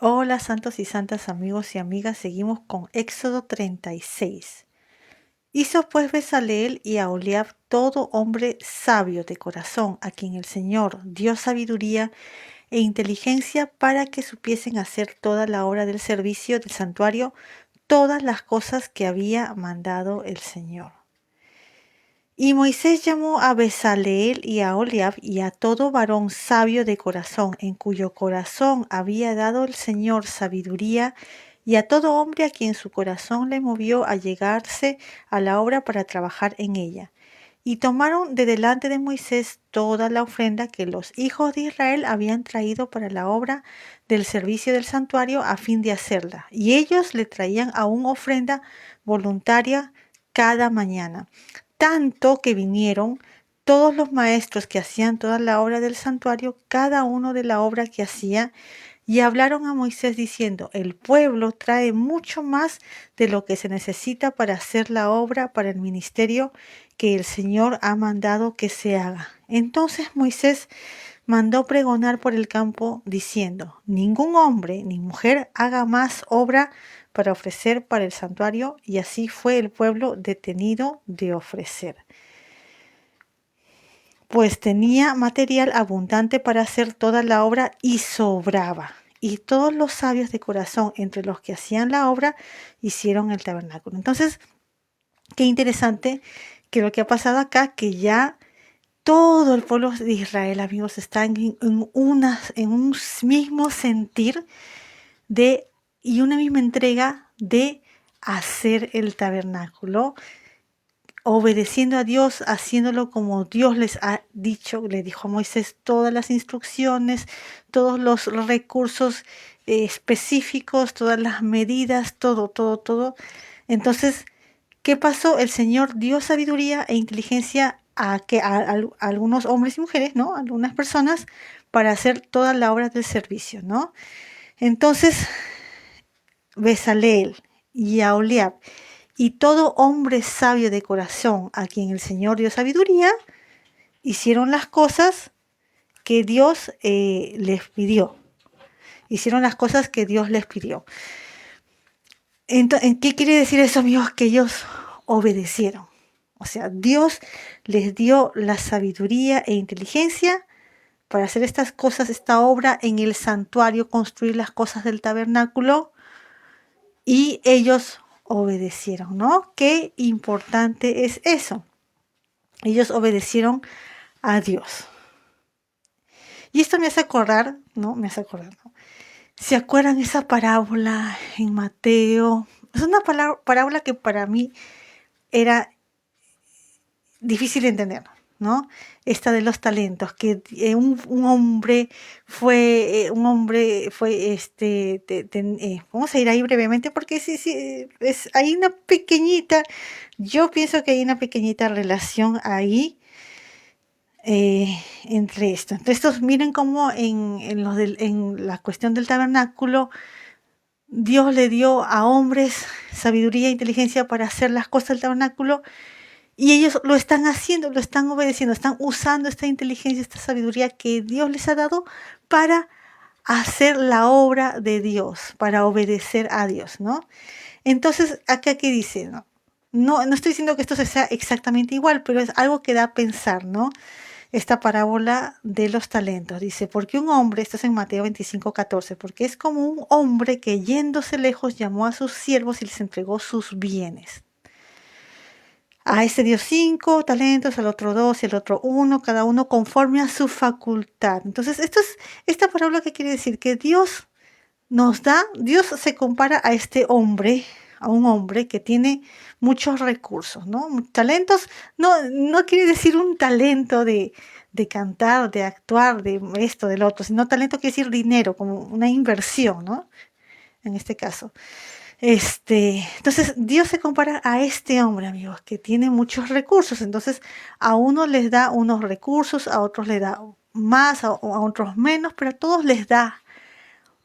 Hola santos y santas amigos y amigas, seguimos con Éxodo 36. Hizo pues Bezaleel y Aholiab todo hombre sabio de corazón, a quien el Señor dio sabiduría e inteligencia para que supiesen hacer toda la obra del servicio del santuario, todas las cosas que había mandado el Señor. Y Moisés llamó a Bezaleel y a Aholiab y a todo varón sabio de corazón, en cuyo corazón había dado el Señor sabiduría, y a todo hombre a quien su corazón le movió a llegarse a la obra para trabajar en ella. Y tomaron de delante de Moisés toda la ofrenda que los hijos de Israel habían traído para la obra del servicio del santuario a fin de hacerla. Y ellos le traían aún ofrenda voluntaria cada mañana. Tanto que vinieron todos los maestros que hacían toda la obra del santuario, cada uno de la obra que hacía, y hablaron a Moisés diciendo: el pueblo trae mucho más de lo que se necesita para hacer la obra, para el ministerio que el Señor ha mandado que se haga. Entonces Moisés mandó pregonar por el campo diciendo: ningún hombre ni mujer haga más obra para ofrecer para el santuario. Y así fue el pueblo detenido de ofrecer, pues tenía material abundante para hacer toda la obra y sobraba. Y todos los sabios de corazón entre los que hacían la obra hicieron el tabernáculo. Entonces, qué interesante que lo que ha pasado acá, que ya todo el pueblo de Israel, amigos, está en un mismo sentir de y una misma entrega de hacer el tabernáculo, obedeciendo a Dios, haciéndolo como Dios les ha dicho. Le dijo a Moisés todas las instrucciones, todos los recursos específicos, todas las medidas, todo. Entonces, ¿qué pasó? El Señor dio sabiduría e inteligencia a algunos hombres y mujeres, ¿no? A algunas personas, para hacer toda la obra del servicio, ¿no? Entonces, Bezaleel y Aholiab y todo hombre sabio de corazón, a quien el Señor dio sabiduría, hicieron las cosas que Dios les pidió. Hicieron las cosas que Dios les pidió. Entonces, ¿qué quiere decir eso, amigos? Que ellos obedecieron. O sea, Dios les dio la sabiduría e inteligencia para hacer estas cosas, esta obra en el santuario, construir las cosas del tabernáculo, y ellos obedecieron, ¿no? Qué importante es eso. Ellos obedecieron a Dios. Y esto me hace acordar, ¿no? ¿No? ¿Se acuerdan esa parábola en Mateo? Es una parábola que para mí era difícil de entender, ¿no? Esta de los talentos, que un hombre fue, vamos a ir ahí brevemente porque sí, hay una pequeñita, yo pienso que hay una pequeñita relación ahí entre esto. Entre estos, miren cómo en la cuestión del tabernáculo, Dios le dio a hombres sabiduría e inteligencia para hacer las cosas del tabernáculo, y ellos lo están haciendo, lo están obedeciendo, están usando esta inteligencia, esta sabiduría que Dios les ha dado para hacer la obra de Dios, para obedecer a Dios, ¿no? Entonces, acá ¿qué dice? No estoy diciendo que esto sea exactamente igual, pero es algo que da a pensar, ¿no? Esta parábola de los talentos. Dice: porque un hombre, esto es en Mateo 25:14, porque es como un hombre que yéndose lejos llamó a sus siervos y les entregó sus bienes. A este dio 5 talentos, al otro 2 y al otro 1, cada uno conforme a su facultad. Entonces, esta parábola, ¿qué quiere decir? Que Dios Dios se compara a este hombre, a un hombre que tiene muchos recursos, ¿no? Talentos, no quiere decir un talento de cantar, de actuar, de esto, del otro, sino talento quiere decir dinero, como una inversión, ¿no? En este caso. Entonces Dios se compara a este hombre, amigos, que tiene muchos recursos. Entonces a uno les da unos recursos, a otros les da más, a otros menos, pero a todos les da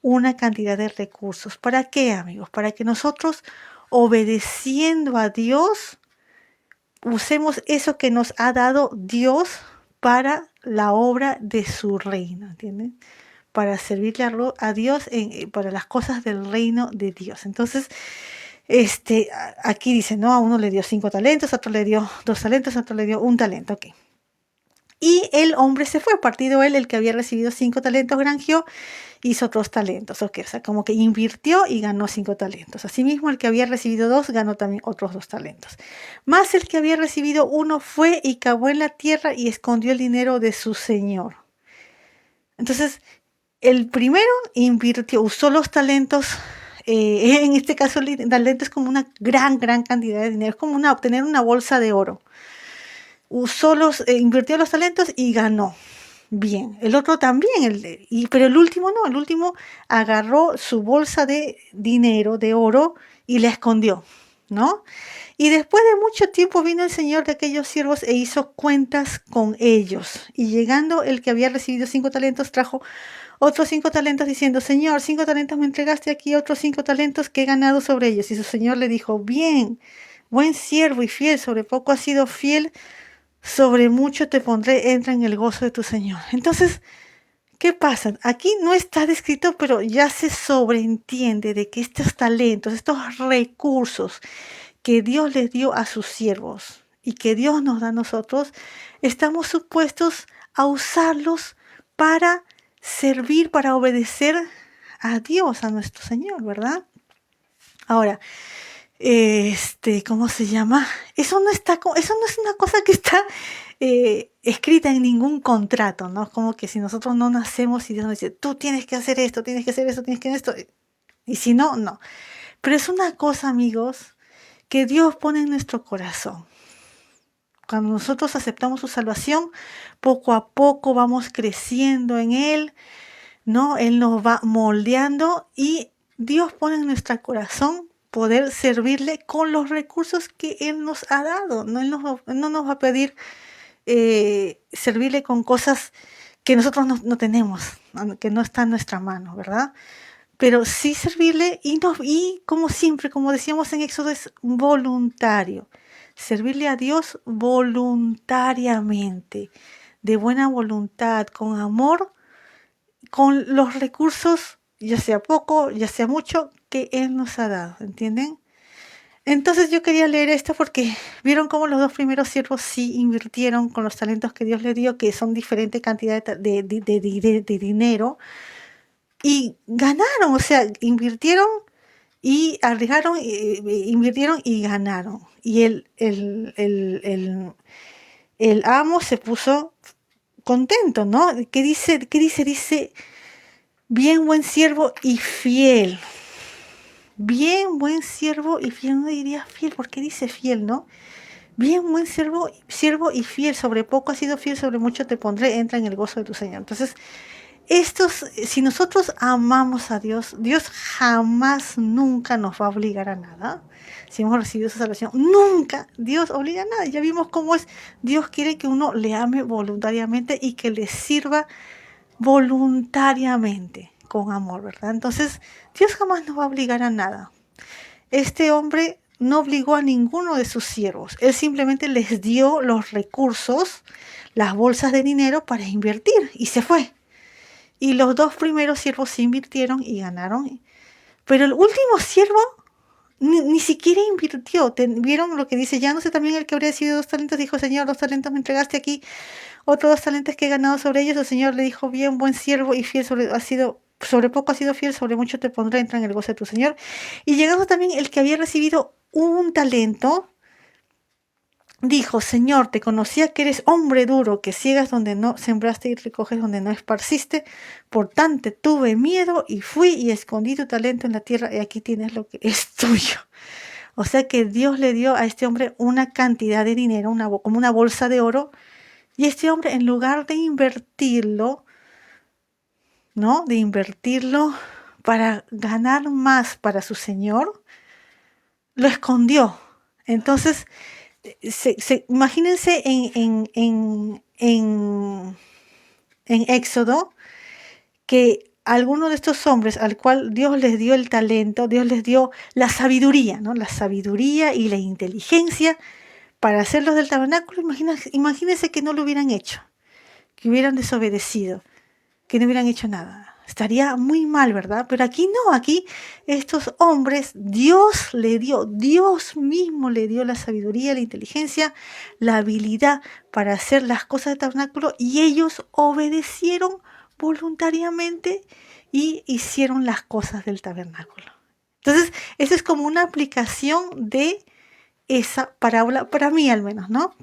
una cantidad de recursos. ¿Para qué, amigos? Para que nosotros, obedeciendo a Dios, usemos eso que nos ha dado Dios para la obra de su reino, ¿entienden? para servirle a Dios para las cosas del reino de Dios. Entonces, aquí dice, ¿no? A uno le dio 5 talentos, a otro le dio 2 talentos, a otro le dio 1 talento. Ok. Y el hombre se fue, partido él, el que había recibido 5 talentos granjeó, hizo otros talentos. Ok, o sea, como que invirtió y ganó 5 talentos. Asimismo, el que había recibido 2 ganó también otros 2 talentos. Más el que había recibido 1 fue y cavó en la tierra y escondió el dinero de su señor. Entonces, el primero invirtió, usó los talentos. En este caso, el talento es como una gran cantidad de dinero. Es como obtener una bolsa de oro. Invirtió los talentos y ganó. Bien, el otro también, pero el último no, el último agarró su bolsa de dinero, de oro, y la escondió, ¿no? Y después de mucho tiempo vino el señor de aquellos siervos e hizo cuentas con ellos. Y llegando el que había recibido 5 talentos, trajo otros 5 talentos diciendo, Señor, 5 talentos me entregaste aquí, otros 5 talentos que he ganado sobre ellos. Y su señor le dijo, bien, buen siervo y fiel, sobre poco has sido fiel, sobre mucho te pondré, entra en el gozo de tu Señor. Entonces, ¿qué pasa? Aquí no está descrito, pero ya se sobreentiende de que estos talentos, estos recursos que Dios les dio a sus siervos y que Dios nos da a nosotros, estamos supuestos a usarlos para servir, para obedecer a Dios, a nuestro Señor, ¿verdad? Ahora, ¿cómo se llama? Eso no es una cosa que está escrita en ningún contrato, ¿no? Es como que si nosotros no nacemos y Dios nos dice, tú tienes que hacer esto, tienes que hacer esto, tienes que hacer esto, y si no, no. Pero es una cosa, amigos, que Dios pone en nuestro corazón. Cuando nosotros aceptamos su salvación, poco a poco vamos creciendo en Él, ¿no? Él nos va moldeando y Dios pone en nuestro corazón poder servirle con los recursos que Él nos ha dado. No, Él no nos va a pedir servirle con cosas que nosotros no tenemos, que no está en nuestra mano, ¿verdad? Pero sí servirle y como siempre, como decíamos en Éxodo, es voluntario. Servirle a Dios voluntariamente, de buena voluntad, con amor, con los recursos, ya sea poco, ya sea mucho, que Él nos ha dado, ¿entienden? Entonces yo quería leer esto porque vieron cómo los 2 primeros siervos sí invirtieron con los talentos que Dios les dio, que son diferentes cantidades de dinero, y ganaron, o sea, invirtieron y arriesgaron, invirtieron y ganaron. Y el amo se puso contento, ¿no? ¿Qué dice? Dice, bien buen siervo y fiel. Bien buen siervo y fiel, no diría fiel, porque dice fiel, ¿no? Bien buen siervo y fiel, sobre poco has sido fiel, sobre mucho te pondré, entra en el gozo de tu Señor. Entonces, si nosotros amamos a Dios, Dios jamás, nunca nos va a obligar a nada. Si hemos recibido esa salvación, nunca Dios obliga a nada. Ya vimos cómo es. Dios quiere que uno le ame voluntariamente y que le sirva voluntariamente, con amor, ¿verdad? Entonces, Dios jamás nos va a obligar a nada. Este hombre no obligó a ninguno de sus siervos. Él simplemente les dio los recursos, las bolsas de dinero para invertir y se fue. Y los 2 primeros siervos se invirtieron y ganaron. Pero el último siervo ni siquiera invirtió. ¿Vieron lo que dice? Ya no sé también el que habría recibido 2 talentos. Dijo, Señor, 2 talentos me entregaste aquí. Otros 2 talentos que he ganado sobre ellos. El Señor le dijo, bien, buen siervo y fiel, sobre poco has sido fiel, sobre mucho te pondré, entra en el gozo de tu Señor. Y llegando también el que había recibido 1 talento, dijo, Señor, te conocía que eres hombre duro, que ciegas donde no sembraste y recoges donde no esparciste. Por tanto, tuve miedo y fui y escondí tu talento en la tierra y aquí tienes lo que es tuyo. O sea que Dios le dio a este hombre una cantidad de dinero, como una bolsa de oro, y este hombre, en lugar de invertirlo, ¿no? De invertirlo para ganar más para su Señor, lo escondió. Entonces, imagínense en Éxodo que alguno de estos hombres al cual Dios les dio el talento, Dios les dio la sabiduría, ¿no? La sabiduría y la inteligencia para hacerlos del tabernáculo. Imagínense que no lo hubieran hecho, que hubieran desobedecido, que no hubieran hecho nada. Estaría muy mal, ¿verdad? Pero aquí no, aquí estos hombres, Dios mismo le dio la sabiduría, la inteligencia, la habilidad para hacer las cosas del tabernáculo y ellos obedecieron voluntariamente y hicieron las cosas del tabernáculo. Entonces, eso es como una aplicación de esa parábola, para mí al menos, ¿no?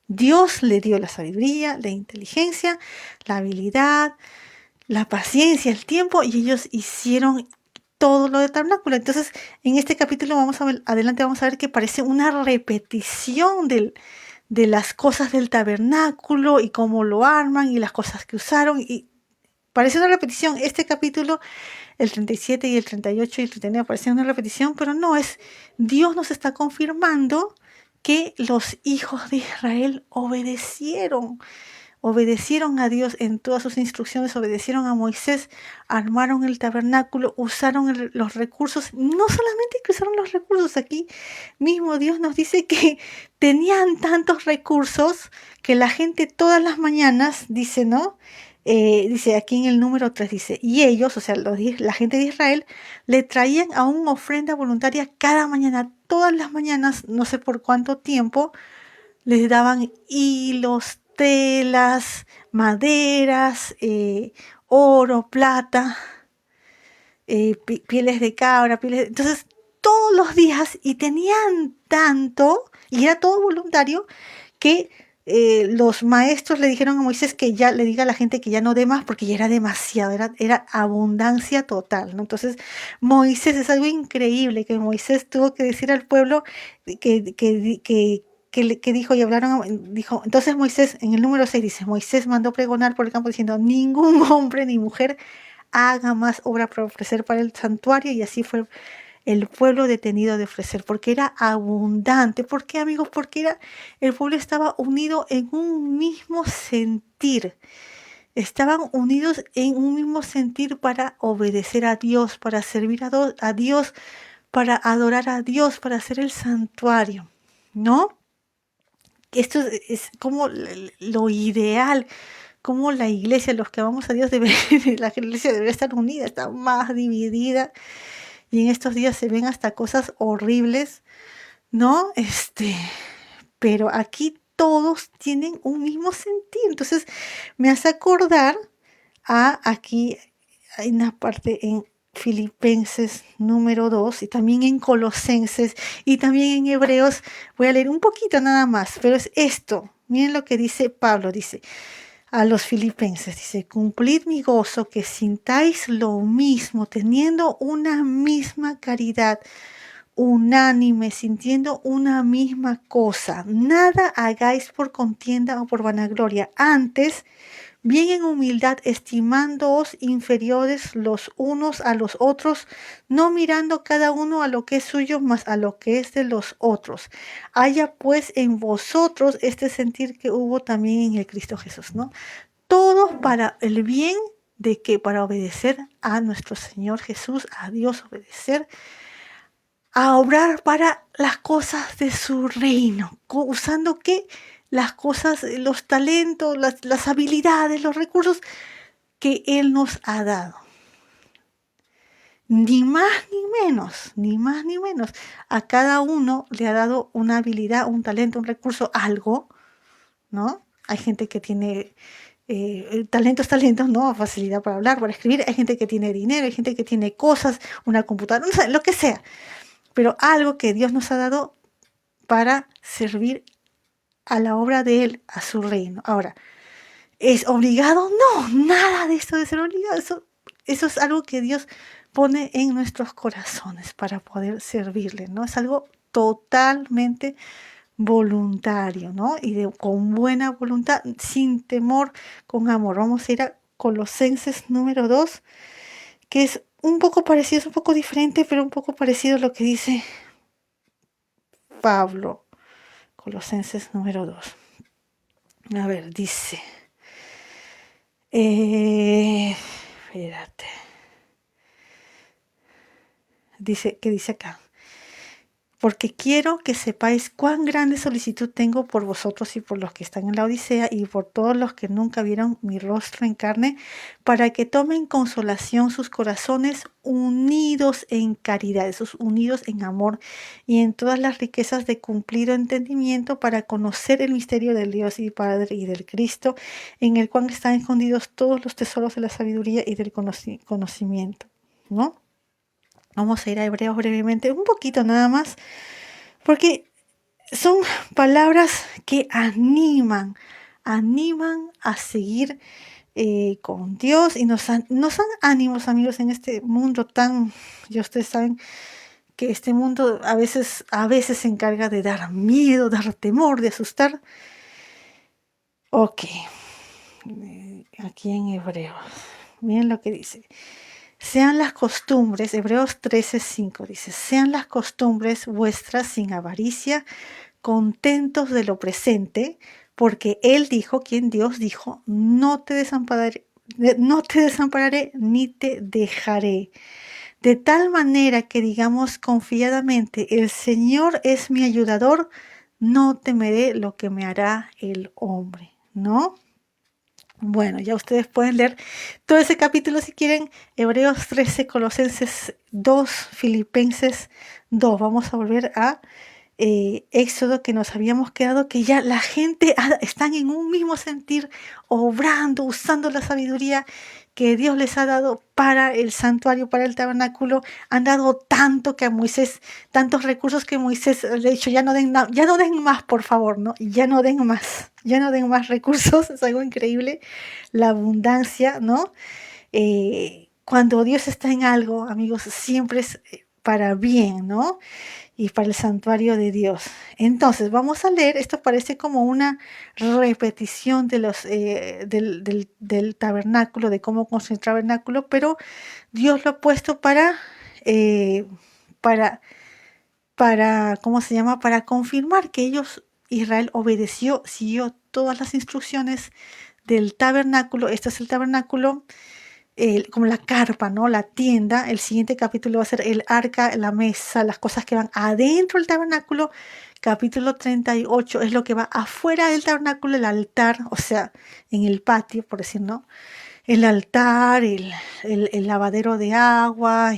Dios le dio la sabiduría, la inteligencia, la habilidad, la paciencia, el tiempo, y ellos hicieron todo lo de tabernáculo. Entonces, en este capítulo adelante vamos a ver que parece una repetición de las cosas del tabernáculo y cómo lo arman y las cosas que usaron. Y parece una repetición. Este capítulo, el 37 y el 38 y el 39, parecen una repetición, pero no, es Dios nos está confirmando que los hijos de Israel obedecieron a Dios en todas sus instrucciones, obedecieron a Moisés, armaron el tabernáculo, usaron los recursos, no solamente que usaron los recursos, aquí mismo Dios nos dice que tenían tantos recursos que la gente todas las mañanas, dice, ¿no? Dice aquí en el número 3, dice, y ellos, o sea, la gente de Israel, le traían aún ofrenda voluntaria cada mañana, todas las mañanas, no sé por cuánto tiempo, les daban hilos, telas, maderas, oro, plata, pieles de cabra, entonces todos los días y tenían tanto, y era todo voluntario, que los maestros le dijeron a Moisés que ya le diga a la gente que ya no dé más porque ya era demasiado, era abundancia total, ¿no? Entonces Moisés, es algo increíble que Moisés tuvo que decir al pueblo que dijo y hablaron, dijo, entonces Moisés, en el número 6 dice, Moisés mandó pregonar por el campo diciendo, ningún hombre ni mujer haga más obra para ofrecer para el santuario, y así fue el pueblo detenido de ofrecer, porque era abundante. ¿Por qué, amigos? Porque el pueblo estaba unido en un mismo sentir. Estaban unidos en un mismo sentir para obedecer a Dios, para servir a Dios, para adorar a Dios, para hacer el santuario, ¿no? Esto es como lo ideal, como la iglesia, los que amamos a Dios, la iglesia debería estar unida, está más dividida. Y en estos días se ven hasta cosas horribles, ¿no? Pero aquí todos tienen un mismo sentido. Entonces me hace acordar aquí hay una parte en Filipenses número 2 y también en Colosenses y también en Hebreos. Voy a leer un poquito nada más, pero es esto. Miren lo que dice Pablo, dice a los filipenses, dice, cumplid mi gozo, que sintáis lo mismo, teniendo una misma caridad, unánime, sintiendo una misma cosa. Nada hagáis por contienda o por vanagloria, antes bien en humildad, estimándoos inferiores los unos a los otros, no mirando cada uno a lo que es suyo, mas a lo que es de los otros. Haya pues en vosotros este sentir que hubo también en el Cristo Jesús, ¿no? Todo para el bien de que para obedecer a nuestro Señor Jesús, a Dios obedecer, a obrar para las cosas de su reino, usando que las cosas, los talentos, las habilidades, los recursos que Él nos ha dado. Ni más ni menos, ni más ni menos. A cada uno le ha dado una habilidad, un talento, un recurso, algo, ¿no? Hay gente que tiene talentos, ¿no? Facilidad para hablar, para escribir. Hay gente que tiene dinero, hay gente que tiene cosas, una computadora, no sé, lo que sea. Pero algo que Dios nos ha dado para servir a la obra de Él, a su reino. Ahora, ¿es obligado? No, nada de esto de ser obligado. Eso es algo que Dios pone en nuestros corazones para poder servirle, ¿no? Es algo totalmente voluntario, ¿no? Y con buena voluntad, sin temor, con amor. Vamos a ir a Colosenses número 2, que es un poco parecido, es un poco diferente, pero un poco parecido a lo que dice Pablo. Colosenses número 2. A ver, dice. Espérate. ¿Qué dice acá? porque quiero que sepáis cuán grande solicitud tengo por vosotros y por los que están en la Odisea y por todos los que nunca vieron mi rostro en carne, para que tomen consolación sus corazones unidos en caridad, esos unidos en amor y en todas las riquezas de cumplido entendimiento para conocer el misterio del Dios y Padre y del Cristo, en el cual están escondidos todos los tesoros de la sabiduría y del conocimiento, ¿no? Vamos a ir a Hebreos brevemente, un poquito nada más, porque son palabras que animan a seguir con Dios y nos dan ánimos, amigos, en este mundo tan, ya ustedes saben que este mundo a veces se encarga de dar miedo, dar temor, de asustar. Ok, aquí en Hebreos, miren lo que dice. Sean las costumbres, Hebreos 13:5 dice, sean las costumbres vuestras sin avaricia, contentos de lo presente, porque Él dijo, quien Dios dijo, no te desampararé ni te dejaré. De tal manera que digamos confiadamente, el Señor es mi ayudador, no temeré lo que me hará el hombre, ¿no? Bueno, ya ustedes pueden leer todo ese capítulo si quieren. Hebreos 13, Colosenses 2, Filipenses 2. Vamos a volver a Éxodo, que nos habíamos quedado, que ya la gente están en un mismo sentir, obrando, usando la sabiduría que Dios les ha dado para el santuario, para el tabernáculo. Han dado tanto que a Moisés, tantos recursos que Moisés le ha dicho, ya no den más, por favor, ¿no? Ya no den más recursos. Es algo increíble, la abundancia, ¿no? Cuando Dios está en algo, amigos, siempre es para bien, ¿no? Y para el santuario de Dios. Entonces, vamos a leer, esto parece como una repetición de del tabernáculo, de cómo construir el tabernáculo, pero Dios lo ha puesto eh, para, ¿cómo se llama? Para confirmar que Israel obedeció, siguió todas las instrucciones del tabernáculo. Este es el tabernáculo, como la carpa, ¿no? La tienda. El siguiente capítulo va a ser el arca, la mesa, las cosas que van adentro del tabernáculo. Capítulo 38 es lo que va afuera del tabernáculo, el altar, o sea, en el patio, por decir, ¿no? El altar, el lavadero de agua,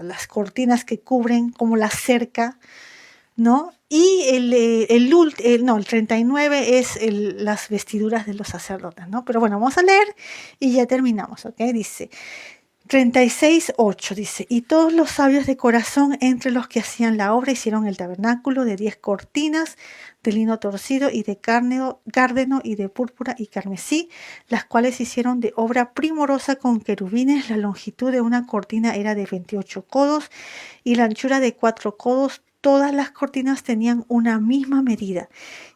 las cortinas que cubren como la cerca, ¿no? Y el 39 es las vestiduras de los sacerdotes, ¿no? Pero bueno, vamos a leer y ya terminamos, ¿ok? Dice 36:8, dice, y todos los sabios de corazón entre los que hacían la obra hicieron el tabernáculo de 10 cortinas de lino torcido y de cárdeno y de púrpura y carmesí, las cuales hicieron de obra primorosa con querubines. La longitud de una cortina era de 28 codos y la anchura de 4 codos. Todas las cortinas tenían una misma medida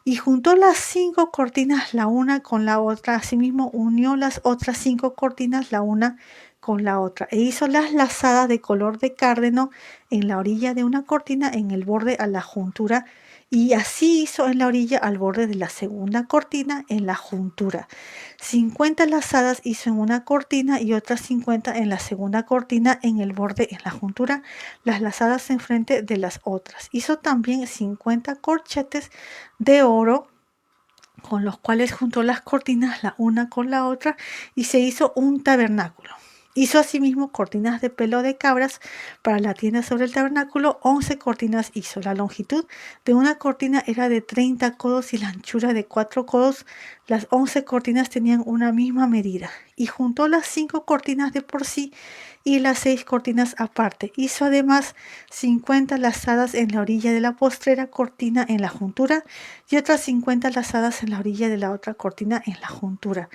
y juntó las 5 cortinas la una con la otra. Asimismo unió las otras 5 cortinas la una con la otra e hizo las lazadas de color de cárdeno en la orilla de una cortina, en el borde a la juntura, y así hizo en la orilla al borde de la segunda cortina en la juntura. 50 lazadas hizo en una cortina y otras 50 en la segunda cortina en el borde en la juntura, las lazadas enfrente de las otras. Hizo también 50 corchetes de oro, con los cuales juntó las cortinas la una con la otra y se hizo un tabernáculo. Hizo asimismo cortinas de pelo de cabras para la tienda sobre el tabernáculo. 11 cortinas hizo. La longitud de una cortina era de 30 codos y la anchura de 4 codos. Las 11 cortinas tenían una misma medida. Y juntó las 5 cortinas de por sí y las 6 cortinas aparte. Hizo además 50 lazadas en la orilla de la postrera cortina en la juntura y otras 50 lazadas en la orilla de la otra cortina en la juntura.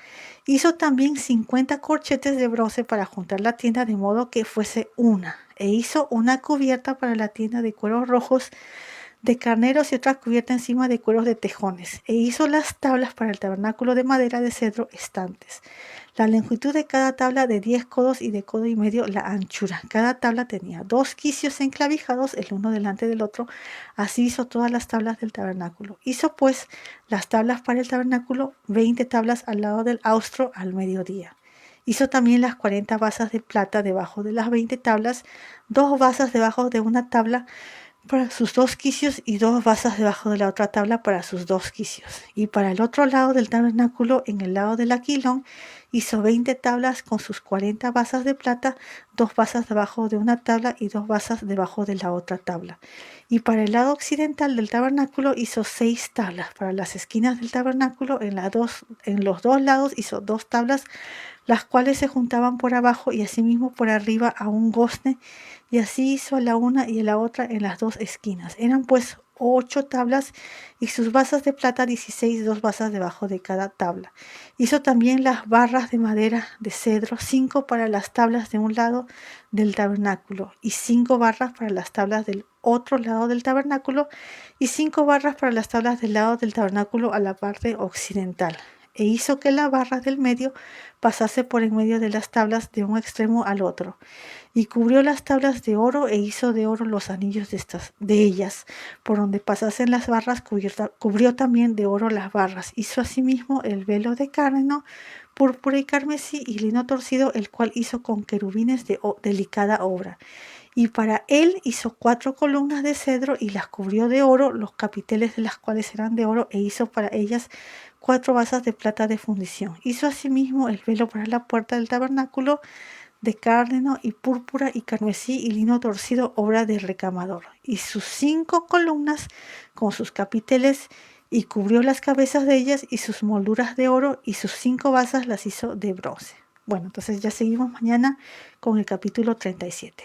Hizo también 50 corchetes de bronce para juntar la tienda de modo que fuese una. E hizo una cubierta para la tienda de cueros rojos de carneros y otra cubierta encima de cueros de tejones. E hizo las tablas para el tabernáculo de madera de cedro estantes. La longitud de cada tabla de 10 codos y de codo y medio la anchura. Cada tabla tenía 2 quicios enclavijados el uno delante del otro. Así hizo todas las tablas del tabernáculo. Hizo pues las tablas para el tabernáculo, 20 tablas al lado del austro al mediodía. Hizo también las 40 basas de plata debajo de las 20 tablas, 2 basas debajo de una tabla para sus 2 quicios y 2 basas debajo de la otra tabla para sus 2 quicios. Y para el otro lado del tabernáculo, en el lado del aquilón, hizo 20 tablas con sus 40 basas de plata, 2 basas debajo de una tabla y 2 basas debajo de la otra tabla. Y para el lado occidental del tabernáculo hizo 6 tablas. Para las esquinas del tabernáculo, en los dos lados hizo 2 tablas, las cuales se juntaban por abajo y asimismo por arriba a un gozne, y así hizo a la una y a la otra en las 2 esquinas. Eran pues 8 tablas y sus basas de plata 16, 2 basas debajo de cada tabla. Hizo también las barras de madera de cedro, 5 para las tablas de un lado del tabernáculo y 5 barras para las tablas del otro lado del tabernáculo y 5 barras para las tablas del lado del tabernáculo a la parte occidental. E hizo que la barra del medio pasase por en medio de las tablas de un extremo al otro. Y cubrió las tablas de oro e hizo de oro los anillos de ellas. Por donde pasasen las barras cubrió también de oro las barras. Hizo asimismo el velo de cárdeno, púrpura y carmesí y lino torcido, el cual hizo con querubines de delicada obra. Y para él hizo 4 columnas de cedro y las cubrió de oro, los capiteles de las cuales eran de oro, e hizo para ellas 4 basas de plata de fundición. Hizo asimismo el velo para la puerta del tabernáculo de cárdeno y púrpura y carmesí y lino torcido, obra de recamador. Y sus 5 columnas con sus capiteles, y cubrió las cabezas de ellas y sus molduras de oro, y sus 5 basas las hizo de bronce. Bueno, entonces ya seguimos mañana con el capítulo 37.